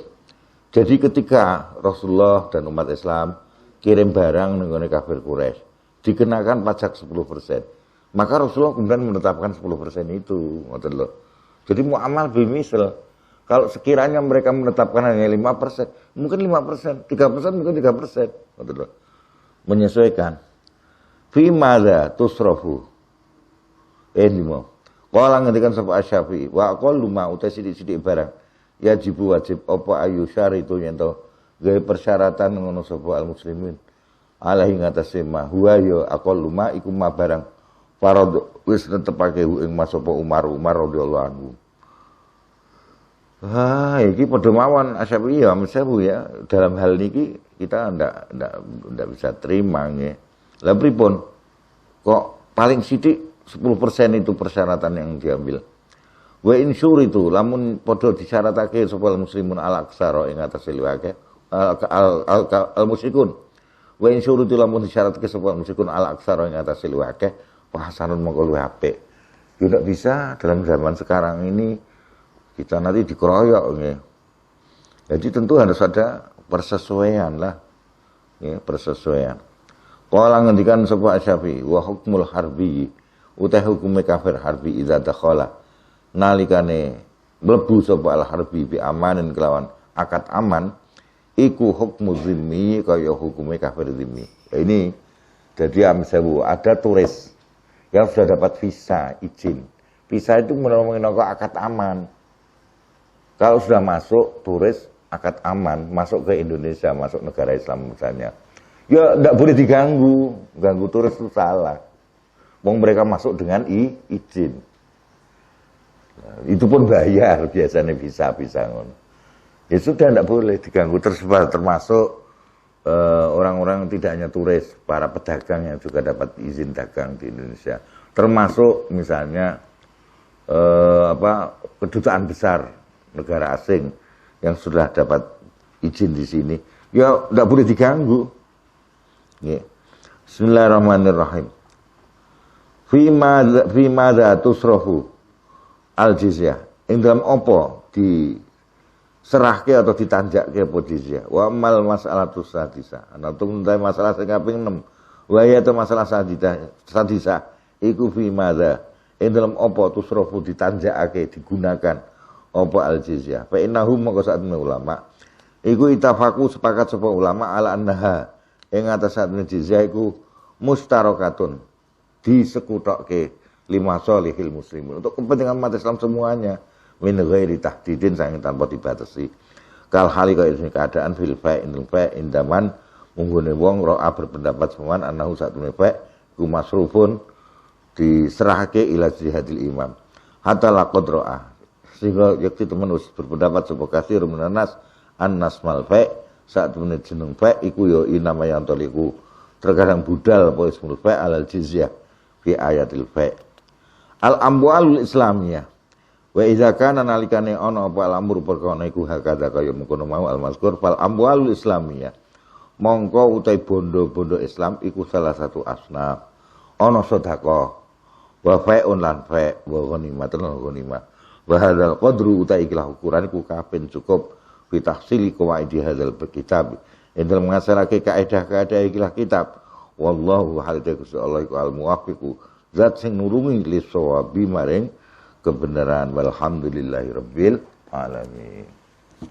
Jadi ketika Rasulullah dan umat Islam kirim barang ning kafir Quraisy dikenakan pajak 10%. Maka Rasulullah kemudian menetapkan 10% itu, ngoten lho. Jadi muamal bimisal. Kalau sekiranya mereka menetapkan hanya 5%, mungkin 5%, 3% mungkin 3%. Betul. Menyesuaikan. Fi madza tusrafu. Lima. Qala ngendikan sapa Asy-Syafi'i, wa qallu ma uta sithik-sithik barang. Yajibu wajib apa ayu syaritu yen to gawe persyaratan ngono sapa al-muslimin. Alaihi ngatasi ma huwa ya aqallu ma iku ma barang. Farad wis netepake ing masapa Umar radhiyallahu anhu. Iki padha mawon Asy-Syafi'i ya Musyabu ya. Dalam hal niki kita ndak bisa terima nggih. Lah pripun? Kok paling sithik 10% itu persyaratan yang diambil. Wa insur itu lamun padha disyaratake sapa muslimun al-aksara ing atase liwake al-musyrikun. Wa insur itu lamun disyaratake sapa musyrikun al-aksara ing atase liwake pahasanun mongko luwih apik. Tidak bisa dalam zaman sekarang ini kita nanti dikeroyok ya. Jadi tentu harus ada persesuaian lah. Ya, persesuaian. Qala ngendikan sapa Asy-Syafi'i wa hukmul harbi uta hukume kafir harbi idza dakhala nalikane mlebu sapa al harbi bi amanin kelawan akad aman iku hukmu zimmi kaya hukume kafir zimmi. Ini jadi amsewu ada turis yang sudah dapat visa izin. Visa itu menolak akad aman. Kalau sudah masuk turis akad aman, masuk ke Indonesia, masuk negara Islam misalnya, Ya ndak boleh diganggu, ganggu turis itu salah. Wong mereka masuk dengan izin. Nah, itu pun bayar biasanya bisa ngono. Ya sudah ndak boleh diganggu termasuk orang-orang tidak hanya turis, para pedagang yang juga dapat izin dagang di Indonesia. Termasuk misalnya kedutaan besar negara asing yang sudah dapat izin di sini, ya ndak boleh diganggu. Ya. Bismillahirrahmanirrahim. Fi madza tusrafu al-jizyah. Ing dalam apa diserahke atau ditanjakke apa jizyah. Wa mal mas'alatu sadisa. Ana tuntai masalah sing kaping 6. Wa ya ta masalah sadisa iku fi madza. Ing dalam apa tusrafu ditanjakake digunakan apa al-jizyah. Fa innahum maka satune ulama iku itafaku sepakat sapa ulama ala annaha ing atas satune jizyah iku mustarakatun disekutokke lima solihil muslimin untuk kepentingan umat Islam semuanya min ghairi tahdidin saking tanpa dibatasi kal hali kaya ini keadaan fil fa' indaman munggune wong ro'a berpendapat semuan anahu satune fa' ku masrufun diserahke ila jihadil imam hatta laqad ro'a sehingga yakti temen berpendapat sapa kasir menanas annas mal fa' satune jeneng fa' iku ya inama yang toliku terkadang budal apa ismul fa' alal jizyah fi ayatil fa' al amwalul islamiyah wa idza kana nalikane ana apa al amru perkara iku hakada kaya mengkono mau al mazkur fal amwalul islamiyah mongko utai bondo-bondo Islam iku salah satu asnaf ana sedekah wa fa'un lan fa' wa ghanimatan lan ghanimah wa hadzal qadru utai ikhlah ukuran iku kafen cukup fi tahsili qawaidi hadzal kitab endel mengasalake kaidah-kaidah ikhlah kitab wallahu halidaku Allah iku al muwaffiqu zat sing nurungi li sawabi maring kebenaran walhamdulillahi rabbil alamin.